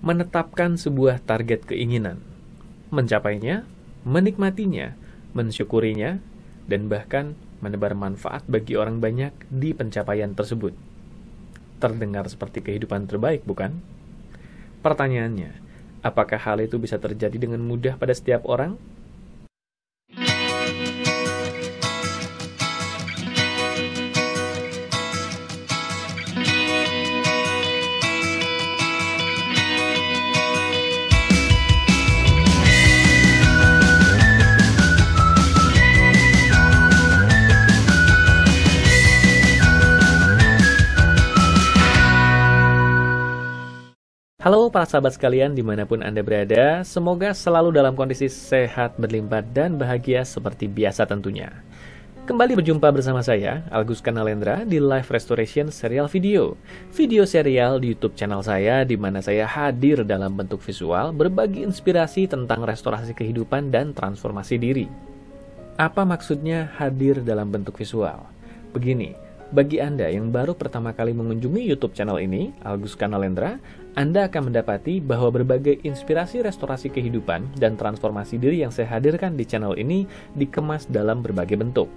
menetapkan sebuah target keinginan, mencapainya, menikmatinya, mensyukurinya, dan bahkan menebar manfaat bagi orang banyak di pencapaian tersebut. Terdengar seperti kehidupan terbaik, bukan? Pertanyaannya, apakah hal itu bisa terjadi dengan mudah pada setiap orang? Halo para sahabat sekalian dimanapun Anda berada, semoga selalu dalam kondisi sehat, berlimpah, dan bahagia seperti biasa tentunya. Kembali berjumpa bersama saya, Agus Kanalendra, di Live Restoration Serial Video. Video serial di YouTube channel saya, di mana saya hadir dalam bentuk visual, berbagi inspirasi tentang restorasi kehidupan dan transformasi diri. Apa maksudnya hadir dalam bentuk visual? Begini. Bagi Anda yang baru pertama kali mengunjungi YouTube channel ini, Agus Kanalendra, Anda akan mendapati bahwa berbagai inspirasi restorasi kehidupan dan transformasi diri yang saya hadirkan di channel ini dikemas dalam berbagai bentuk.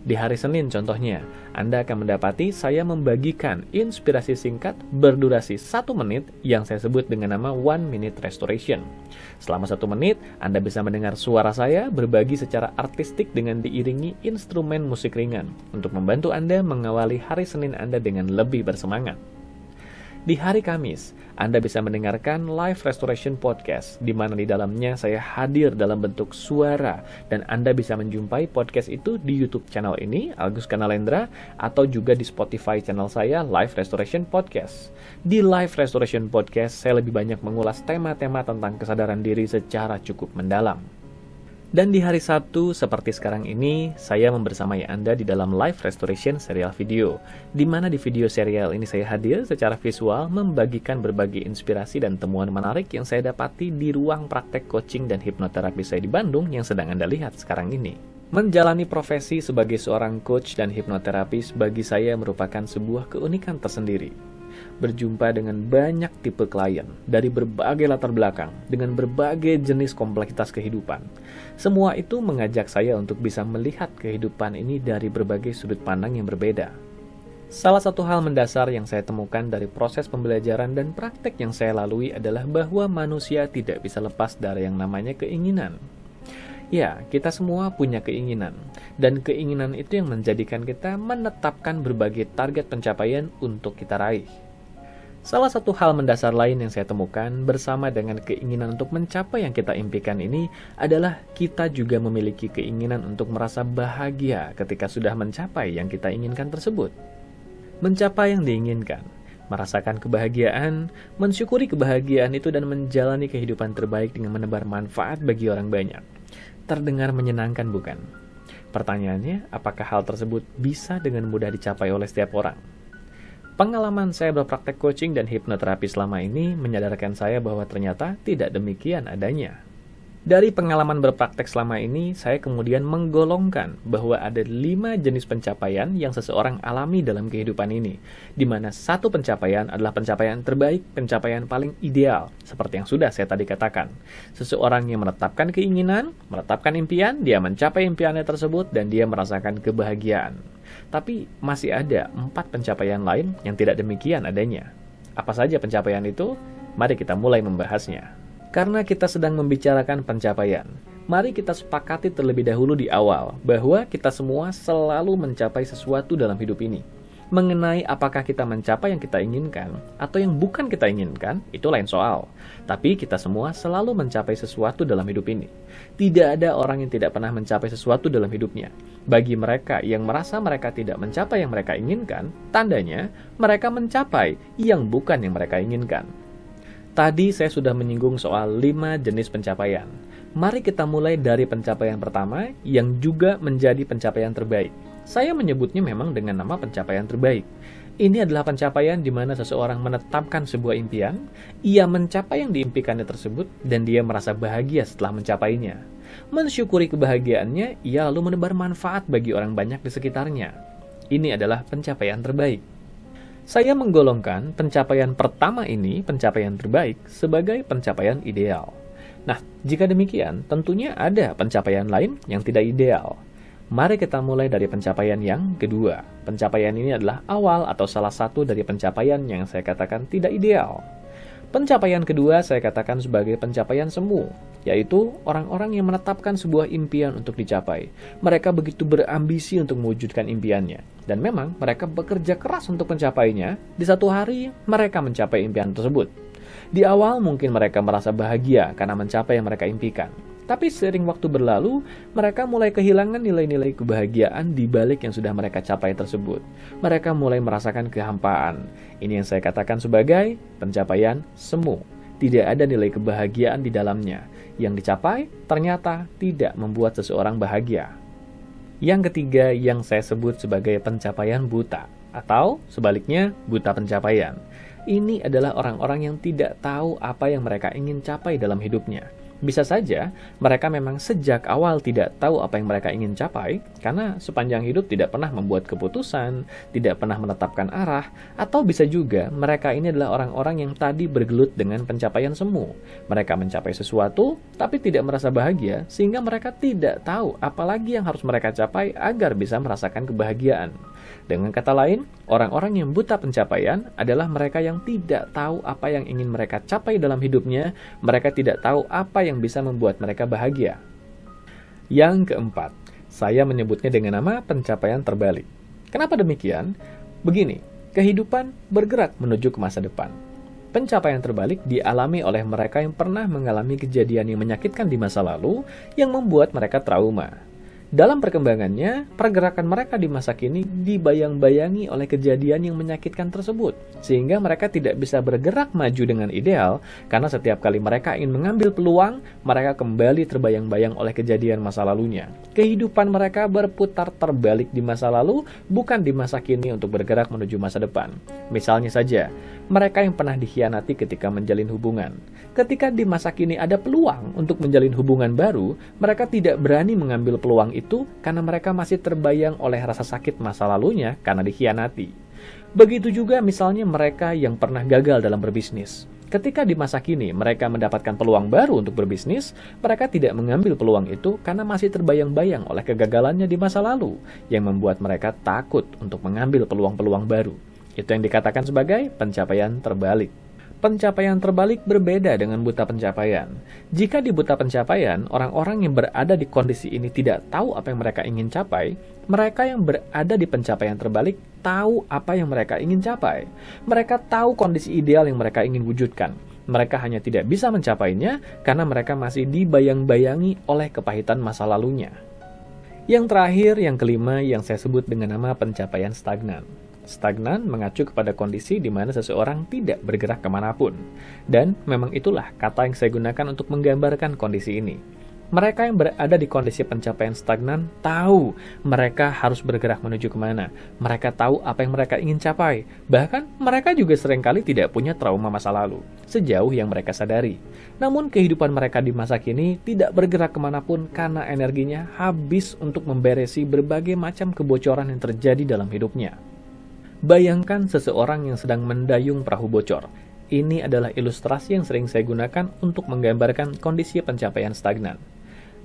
Di hari Senin contohnya, Anda akan mendapati saya membagikan inspirasi singkat berdurasi 1 menit yang saya sebut dengan nama 1 Minute Restoration. Selama 1 menit, Anda bisa mendengar suara saya berbagi secara artistik dengan diiringi instrumen musik ringan untuk membantu Anda mengawali hari Senin Anda dengan lebih bersemangat. Di hari Kamis, Anda bisa mendengarkan Live Restoration Podcast, di mana di dalamnya saya hadir dalam bentuk suara, dan Anda bisa menjumpai podcast itu di YouTube channel ini, Agus Kanalendra, atau juga di Spotify channel saya, Live Restoration Podcast. Di Live Restoration Podcast, saya lebih banyak mengulas tema-tema tentang kesadaran diri secara cukup mendalam. Dan di hari Sabtu, seperti sekarang ini, saya membersamai Anda di dalam Live Restoration Serial Video, di mana di video serial ini saya hadir secara visual membagikan berbagai inspirasi dan temuan menarik yang saya dapati di ruang praktek coaching dan hipnoterapi saya di Bandung yang sedang Anda lihat sekarang ini. Menjalani profesi sebagai seorang coach dan hipnoterapis bagi saya merupakan sebuah keunikan tersendiri. Berjumpa dengan banyak tipe klien dari berbagai latar belakang dengan berbagai jenis kompleksitas kehidupan. Semua itu mengajak saya untuk bisa melihat kehidupan ini dari berbagai sudut pandang yang berbeda. Salah satu hal mendasar yang saya temukan dari proses pembelajaran dan praktek yang saya lalui adalah bahwa manusia tidak bisa lepas dari yang namanya keinginan. Ya, kita semua punya keinginan, dan keinginan itu yang menjadikan kita menetapkan berbagai target pencapaian untuk kita raih. Salah satu hal mendasar lain yang saya temukan bersama dengan keinginan untuk mencapai yang kita impikan ini adalah kita juga memiliki keinginan untuk merasa bahagia ketika sudah mencapai yang kita inginkan tersebut. Mencapai yang diinginkan, merasakan kebahagiaan, mensyukuri kebahagiaan itu dan menjalani kehidupan terbaik dengan menebar manfaat bagi orang banyak. Terdengar menyenangkan, bukan? Pertanyaannya, apakah hal tersebut bisa dengan mudah dicapai oleh setiap orang? Pengalaman saya berpraktek coaching dan hipnoterapi selama ini menyadarkan saya bahwa ternyata tidak demikian adanya. Dari pengalaman berpraktek selama ini, saya kemudian menggolongkan bahwa ada 5 jenis pencapaian yang seseorang alami dalam kehidupan ini, di mana satu pencapaian adalah pencapaian terbaik, pencapaian paling ideal, seperti yang sudah saya tadi katakan. Seseorang yang menetapkan keinginan, menetapkan impian, dia mencapai impiannya tersebut, dan dia merasakan kebahagiaan. Tapi masih ada 4 pencapaian lain yang tidak demikian adanya. Apa saja pencapaian itu? Mari kita mulai membahasnya. Karena kita sedang membicarakan pencapaian, mari kita sepakati terlebih dahulu di awal bahwa kita semua selalu mencapai sesuatu dalam hidup ini. Mengenai apakah kita mencapai yang kita inginkan atau yang bukan kita inginkan, itu lain soal. Tapi kita semua selalu mencapai sesuatu dalam hidup ini. Tidak ada orang yang tidak pernah mencapai sesuatu dalam hidupnya. Bagi mereka yang merasa mereka tidak mencapai yang mereka inginkan, tandanya mereka mencapai yang bukan yang mereka inginkan. Tadi saya sudah menyinggung soal 5 jenis pencapaian. Mari kita mulai dari pencapaian pertama yang juga menjadi pencapaian terbaik. Saya menyebutnya memang dengan nama pencapaian terbaik. Ini adalah pencapaian di mana seseorang menetapkan sebuah impian, ia mencapai yang diimpikannya tersebut, dan dia merasa bahagia setelah mencapainya. Mensyukuri kebahagiaannya, ia lalu menebar manfaat bagi orang banyak di sekitarnya. Ini adalah pencapaian terbaik. Saya menggolongkan pencapaian pertama ini, pencapaian terbaik, sebagai pencapaian ideal. Nah, jika demikian, tentunya ada pencapaian lain yang tidak ideal. Mari kita mulai dari pencapaian yang kedua. Pencapaian ini adalah awal atau salah satu dari pencapaian yang saya katakan tidak ideal. Pencapaian kedua saya katakan sebagai pencapaian semu, yaitu orang-orang yang menetapkan sebuah impian untuk dicapai. Mereka begitu berambisi untuk mewujudkan impiannya. Dan memang mereka bekerja keras untuk mencapainya. Di satu hari, mereka mencapai impian tersebut. Di awal mungkin mereka merasa bahagia karena mencapai yang mereka impikan. Tapi seiring waktu berlalu, mereka mulai kehilangan nilai-nilai kebahagiaan di balik yang sudah mereka capai tersebut. Mereka mulai merasakan kehampaan. Ini yang saya katakan sebagai pencapaian semu. Tidak ada nilai kebahagiaan di dalamnya. Yang dicapai ternyata tidak membuat seseorang bahagia. Yang ketiga yang saya sebut sebagai pencapaian buta, atau sebaliknya buta pencapaian. Ini adalah orang-orang yang tidak tahu apa yang mereka ingin capai dalam hidupnya. Bisa saja mereka memang sejak awal tidak tahu apa yang mereka ingin capai karena sepanjang hidup tidak pernah membuat keputusan, tidak pernah menetapkan arah, atau bisa juga mereka ini adalah orang-orang yang tadi bergelut dengan pencapaian semu. Mereka mencapai sesuatu tapi tidak merasa bahagia sehingga mereka tidak tahu apalagi yang harus mereka capai agar bisa merasakan kebahagiaan. Dengan kata lain, orang-orang yang buta pencapaian adalah mereka yang tidak tahu apa yang ingin mereka capai dalam hidupnya, mereka tidak tahu apa yang bisa membuat mereka bahagia. Yang keempat, saya menyebutnya dengan nama pencapaian terbalik. Kenapa demikian? Begini, kehidupan bergerak menuju ke masa depan. Pencapaian terbalik dialami oleh mereka yang pernah mengalami kejadian yang menyakitkan di masa lalu yang membuat mereka trauma. Dalam perkembangannya, pergerakan mereka di masa kini dibayang-bayangi oleh kejadian yang menyakitkan tersebut, sehingga mereka tidak bisa bergerak maju dengan ideal, karena setiap kali mereka ingin mengambil peluang, mereka kembali terbayang-bayang oleh kejadian masa lalunya. Kehidupan mereka berputar terbalik di masa lalu, bukan di masa kini untuk bergerak menuju masa depan. Misalnya saja, mereka yang pernah dikhianati ketika menjalin hubungan. Ketika di masa kini ada peluang untuk menjalin hubungan baru, mereka tidak berani mengambil peluang itu karena mereka masih terbayang oleh rasa sakit masa lalunya karena dikhianati. Begitu juga misalnya mereka yang pernah gagal dalam berbisnis. Ketika di masa kini mereka mendapatkan peluang baru untuk berbisnis, mereka tidak mengambil peluang itu karena masih terbayang-bayang oleh kegagalannya di masa lalu, yang membuat mereka takut untuk mengambil peluang-peluang baru. Itu yang dikatakan sebagai pencapaian terbalik. Pencapaian terbalik berbeda dengan buta pencapaian. Jika di buta pencapaian, orang-orang yang berada di kondisi ini tidak tahu apa yang mereka ingin capai, mereka yang berada di pencapaian terbalik tahu apa yang mereka ingin capai. Mereka tahu kondisi ideal yang mereka ingin wujudkan. Mereka hanya tidak bisa mencapainya karena mereka masih dibayang-bayangi oleh kepahitan masa lalunya. Yang terakhir, yang kelima, yang saya sebut dengan nama pencapaian stagnan. Stagnan mengacu kepada kondisi di mana seseorang tidak bergerak kemanapun. Dan memang itulah kata yang saya gunakan untuk menggambarkan kondisi ini. Mereka yang berada di kondisi pencapaian stagnan tahu mereka harus bergerak menuju kemana. Mereka tahu apa yang mereka ingin capai. Bahkan mereka juga seringkali tidak punya trauma masa lalu, sejauh yang mereka sadari. Namun kehidupan mereka di masa kini tidak bergerak kemanapun karena energinya habis untuk memberesi berbagai macam kebocoran yang terjadi dalam hidupnya. Bayangkan seseorang yang sedang mendayung perahu bocor. Ini adalah ilustrasi yang sering saya gunakan untuk menggambarkan kondisi pencapaian stagnan.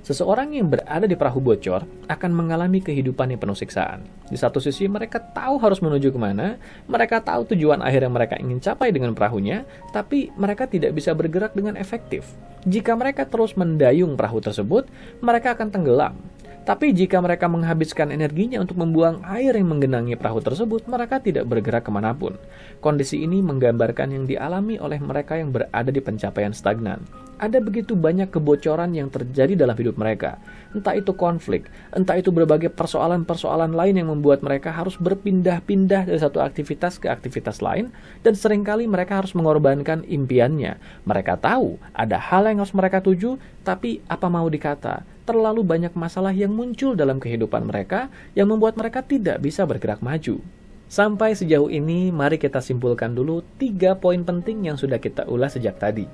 Seseorang yang berada di perahu bocor akan mengalami kehidupan yang penuh siksaan. Di satu sisi mereka tahu harus menuju kemana, mereka tahu tujuan akhir yang mereka ingin capai dengan perahunya, tapi mereka tidak bisa bergerak dengan efektif. Jika mereka terus mendayung perahu tersebut, mereka akan tenggelam. Tapi jika mereka menghabiskan energinya untuk membuang air yang menggenangi perahu tersebut, mereka tidak bergerak kemanapun. Kondisi ini menggambarkan yang dialami oleh mereka yang berada di pencapaian stagnan. Ada begitu banyak kebocoran yang terjadi dalam hidup mereka. Entah itu konflik, entah itu berbagai persoalan-persoalan lain yang membuat mereka harus berpindah-pindah dari satu aktivitas ke aktivitas lain, dan seringkali mereka harus mengorbankan impiannya. Mereka tahu ada hal yang harus mereka tuju, tapi apa mau dikata, terlalu banyak masalah yang muncul dalam kehidupan mereka yang membuat mereka tidak bisa bergerak maju. Sampai sejauh ini, mari kita simpulkan dulu 3 poin penting yang sudah kita ulas sejak tadi.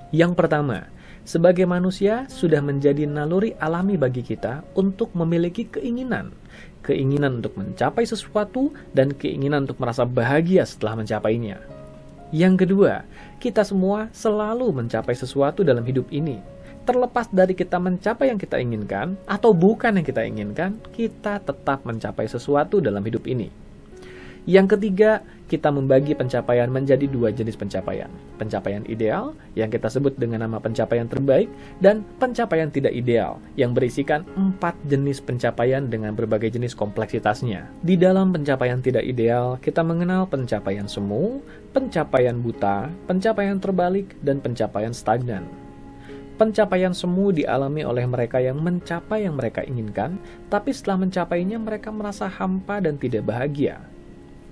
Yang pertama, Sebagai manusia, sudah menjadi naluri alami bagi kita untuk memiliki keinginan. Keinginan untuk mencapai sesuatu dan keinginan untuk merasa bahagia setelah mencapainya. Yang kedua, kita semua selalu mencapai sesuatu dalam hidup ini. Terlepas dari kita mencapai yang kita inginkan atau bukan yang kita inginkan, kita tetap mencapai sesuatu dalam hidup ini. Yang ketiga, kita membagi pencapaian menjadi dua jenis pencapaian. Pencapaian ideal, yang kita sebut dengan nama pencapaian terbaik, dan pencapaian tidak ideal, yang berisikan 4 jenis pencapaian dengan berbagai jenis kompleksitasnya. Di dalam pencapaian tidak ideal, kita mengenal pencapaian semu, pencapaian buta, pencapaian terbalik, dan pencapaian stagnan. Pencapaian semu dialami oleh mereka yang mencapai yang mereka inginkan, tapi setelah mencapainya mereka merasa hampa dan tidak bahagia.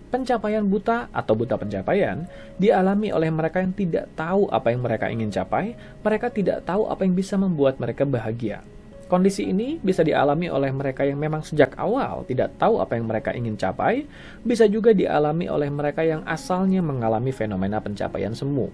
Pencapaian buta atau buta pencapaian dialami oleh mereka yang tidak tahu apa yang mereka ingin capai, mereka tidak tahu apa yang bisa membuat mereka bahagia. Kondisi ini bisa dialami oleh mereka yang memang sejak awal tidak tahu apa yang mereka ingin capai, bisa juga dialami oleh mereka yang asalnya mengalami fenomena pencapaian semu.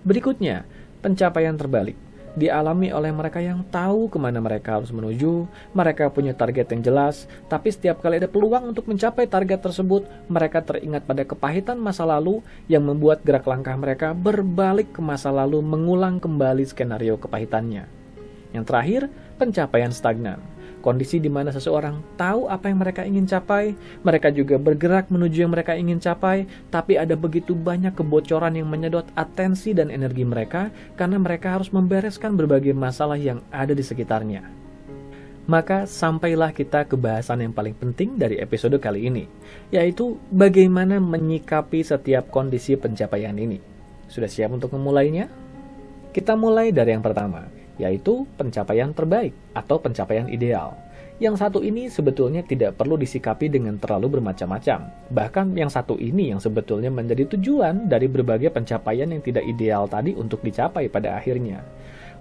Berikutnya, pencapaian terbalik. Dialami oleh mereka yang tahu kemana mereka harus menuju, mereka punya target yang jelas, tapi setiap kali ada peluang untuk mencapai target tersebut, mereka teringat pada kepahitan masa lalu yang membuat gerak langkah mereka berbalik ke masa lalu mengulang kembali skenario kepahitannya. Yang terakhir, pencapaian stagnan. Kondisi di mana seseorang tahu apa yang mereka ingin capai, mereka juga bergerak menuju yang mereka ingin capai, tapi ada begitu banyak kebocoran yang menyedot atensi dan energi mereka karena mereka harus membereskan berbagai masalah yang ada di sekitarnya. Maka sampailah kita ke bahasan yang paling penting dari episode kali ini, yaitu bagaimana menyikapi setiap kondisi pencapaian ini. Sudah siap untuk memulainya? Kita mulai dari yang pertama, yaitu pencapaian terbaik atau pencapaian ideal. Yang satu ini sebetulnya tidak perlu disikapi dengan terlalu bermacam-macam. Bahkan yang satu ini yang sebetulnya menjadi tujuan dari berbagai pencapaian yang tidak ideal tadi untuk dicapai pada akhirnya.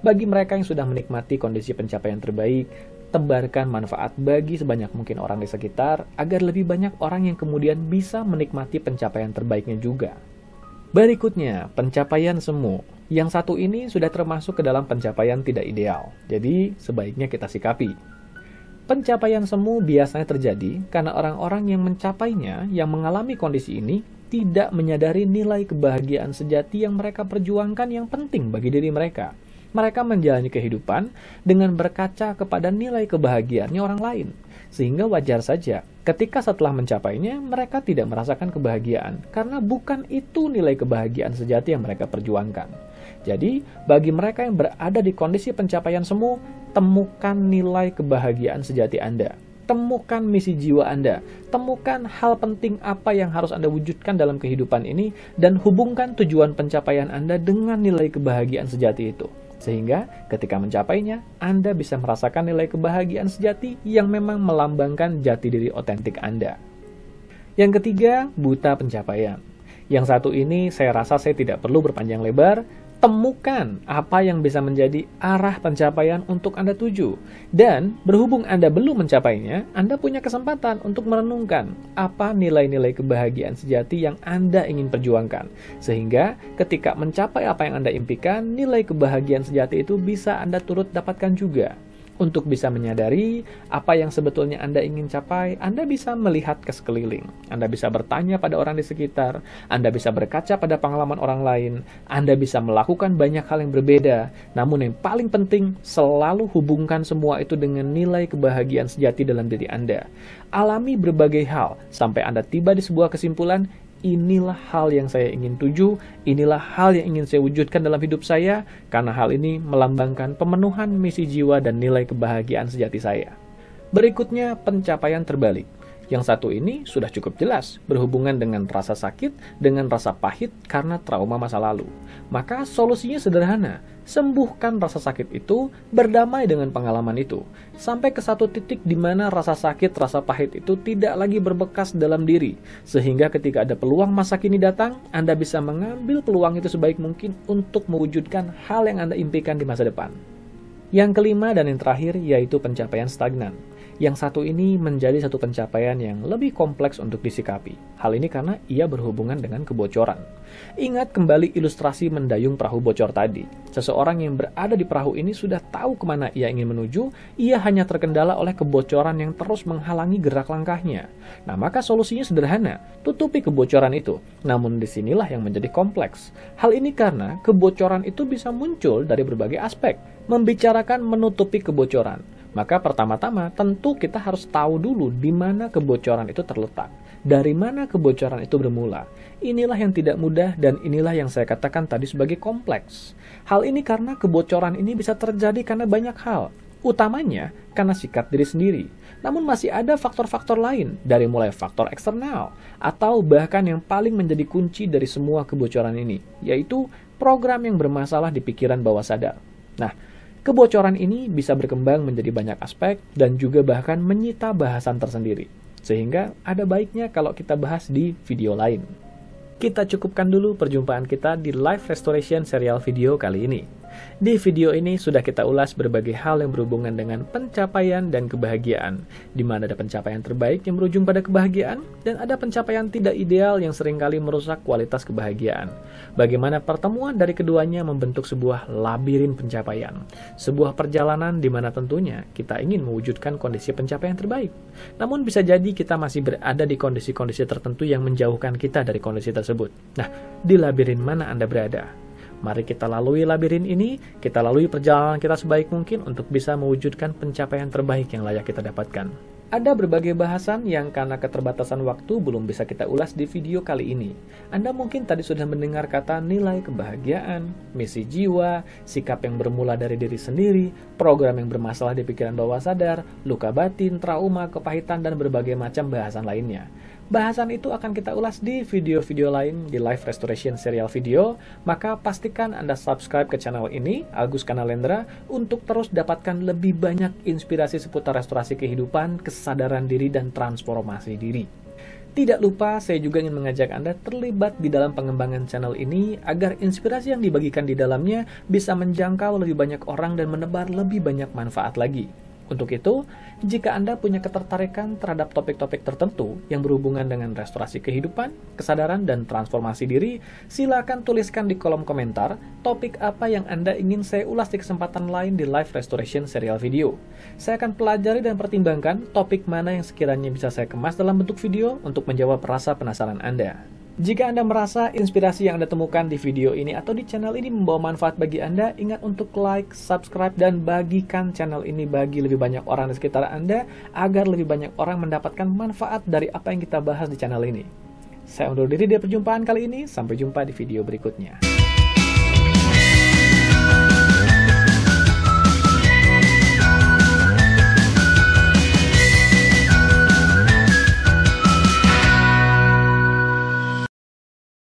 Bagi mereka yang sudah menikmati kondisi pencapaian terbaik, tebarkan manfaat bagi sebanyak mungkin orang di sekitar agar lebih banyak orang yang kemudian bisa menikmati pencapaian terbaiknya juga. Berikutnya, pencapaian semu. Yang satu ini sudah termasuk ke dalam pencapaian tidak ideal, jadi sebaiknya kita sikapi. Pencapaian semu biasanya terjadi karena orang-orang yang mencapainya, yang mengalami kondisi ini, tidak menyadari nilai kebahagiaan sejati yang mereka perjuangkan yang penting bagi diri mereka. Mereka menjalani kehidupan dengan berkaca kepada nilai kebahagiaannya orang lain. Sehingga wajar saja ketika setelah mencapainya mereka tidak merasakan kebahagiaan karena bukan itu nilai kebahagiaan sejati yang mereka perjuangkan. Jadi, bagi mereka yang berada di kondisi pencapaian semu, temukan nilai kebahagiaan sejati Anda. Temukan misi jiwa Anda. Temukan hal penting apa yang harus Anda wujudkan dalam kehidupan ini dan hubungkan tujuan pencapaian Anda dengan nilai kebahagiaan sejati itu. Sehingga ketika mencapainya, Anda bisa merasakan nilai kebahagiaan sejati yang memang melambangkan jati diri otentik Anda. Yang ketiga, buta pencapaian. Yang satu ini saya rasa saya tidak perlu berpanjang lebar. Temukan apa yang bisa menjadi arah pencapaian untuk Anda tuju. Dan berhubung Anda belum mencapainya, Anda punya kesempatan untuk merenungkan apa nilai-nilai kebahagiaan sejati yang Anda ingin perjuangkan. Sehingga ketika mencapai apa yang Anda impikan, nilai kebahagiaan sejati itu bisa Anda turut dapatkan juga. Untuk bisa menyadari apa yang sebetulnya Anda ingin capai, Anda bisa melihat ke sekeliling. Anda bisa bertanya pada orang di sekitar, Anda bisa berkaca pada pengalaman orang lain, Anda bisa melakukan banyak hal yang berbeda. Namun yang paling penting, selalu hubungkan semua itu dengan nilai kebahagiaan sejati dalam diri Anda. Alami berbagai hal, sampai Anda tiba di sebuah kesimpulan, inilah hal yang saya ingin tuju, inilah hal yang ingin saya wujudkan dalam hidup saya, karena hal ini melambangkan pemenuhan misi jiwa dan nilai kebahagiaan sejati saya. Berikutnya, pencapaian terbalik. Yang satu ini sudah cukup jelas, berhubungan dengan rasa sakit, dengan rasa pahit karena trauma masa lalu. Maka solusinya sederhana, sembuhkan rasa sakit itu, berdamai dengan pengalaman itu. Sampai ke satu titik di mana rasa sakit, rasa pahit itu tidak lagi berbekas dalam diri. Sehingga ketika ada peluang masa kini datang, Anda bisa mengambil peluang itu sebaik mungkin untuk mewujudkan hal yang Anda impikan di masa depan. Yang kelima dan yang terakhir yaitu pencapaian stagnan. Yang satu ini menjadi satu pencapaian yang lebih kompleks untuk disikapi. Hal ini karena ia berhubungan dengan kebocoran. Ingat kembali ilustrasi mendayung perahu bocor tadi. Seseorang yang berada di perahu ini sudah tahu kemana ia ingin menuju, ia hanya terkendala oleh kebocoran yang terus menghalangi gerak langkahnya. Nah, maka solusinya sederhana, tutupi kebocoran itu. Namun disinilah yang menjadi kompleks. Hal ini karena kebocoran itu bisa muncul dari berbagai aspek. Membicarakan menutupi kebocoran, maka pertama-tama tentu kita harus tahu dulu di mana kebocoran itu terletak. Dari mana kebocoran itu bermula. Inilah yang tidak mudah dan inilah yang saya katakan tadi sebagai kompleks. Hal ini karena kebocoran ini bisa terjadi karena banyak hal. Utamanya karena sikap diri sendiri. Namun masih ada faktor-faktor lain, dari mulai faktor eksternal, atau bahkan yang paling menjadi kunci dari semua kebocoran ini, yaitu program yang bermasalah di pikiran bawah sadar. Nah, kebocoran ini bisa berkembang menjadi banyak aspek dan juga bahkan menyita bahasan tersendiri. Sehingga ada baiknya kalau kita bahas di video lain. Kita cukupkan dulu perjumpaan kita di Life Restoration serial video kali ini. Di video ini sudah kita ulas berbagai hal yang berhubungan dengan pencapaian dan kebahagiaan, di mana ada pencapaian terbaik yang berujung pada kebahagiaan, dan ada pencapaian tidak ideal yang seringkali merusak kualitas kebahagiaan. Bagaimana pertemuan dari keduanya membentuk sebuah labirin pencapaian, sebuah perjalanan di mana tentunya kita ingin mewujudkan kondisi pencapaian terbaik. Namun bisa jadi kita masih berada di kondisi-kondisi tertentu yang menjauhkan kita dari kondisi tersebut. Nah, di labirin mana Anda berada? Mari kita lalui labirin ini, kita lalui perjalanan kita sebaik mungkin untuk bisa mewujudkan pencapaian terbaik yang layak kita dapatkan. Ada berbagai bahasan yang karena keterbatasan waktu belum bisa kita ulas di video kali ini. Anda mungkin tadi sudah mendengar kata nilai kebahagiaan, misi jiwa, sikap yang bermula dari diri sendiri, program yang bermasalah di pikiran bawah sadar, luka batin, trauma, kepahitan, dan berbagai macam bahasan lainnya. Bahasan itu akan kita ulas di video-video lain di Life Restoration serial video, maka pastikan Anda subscribe ke channel ini, Agus Kanalendra, untuk terus dapatkan lebih banyak inspirasi seputar restorasi kehidupan, kesadaran diri, dan transformasi diri. Tidak lupa, saya juga ingin mengajak Anda terlibat di dalam pengembangan channel ini, agar inspirasi yang dibagikan di dalamnya bisa menjangkau lebih banyak orang dan menebar lebih banyak manfaat lagi. Untuk itu, jika Anda punya ketertarikan terhadap topik-topik tertentu yang berhubungan dengan restorasi kehidupan, kesadaran, dan transformasi diri, silakan tuliskan di kolom komentar topik apa yang Anda ingin saya ulas di kesempatan lain di Life Restoration serial video. Saya akan pelajari dan pertimbangkan topik mana yang sekiranya bisa saya kemas dalam bentuk video untuk menjawab rasa penasaran Anda. Jika Anda merasa inspirasi yang Anda temukan di video ini atau di channel ini membawa manfaat bagi Anda, ingat untuk like, subscribe, dan bagikan channel ini bagi lebih banyak orang di sekitar Anda, agar lebih banyak orang mendapatkan manfaat dari apa yang kita bahas di channel ini. Saya undur diri dari perjumpaan kali ini, sampai jumpa di video berikutnya.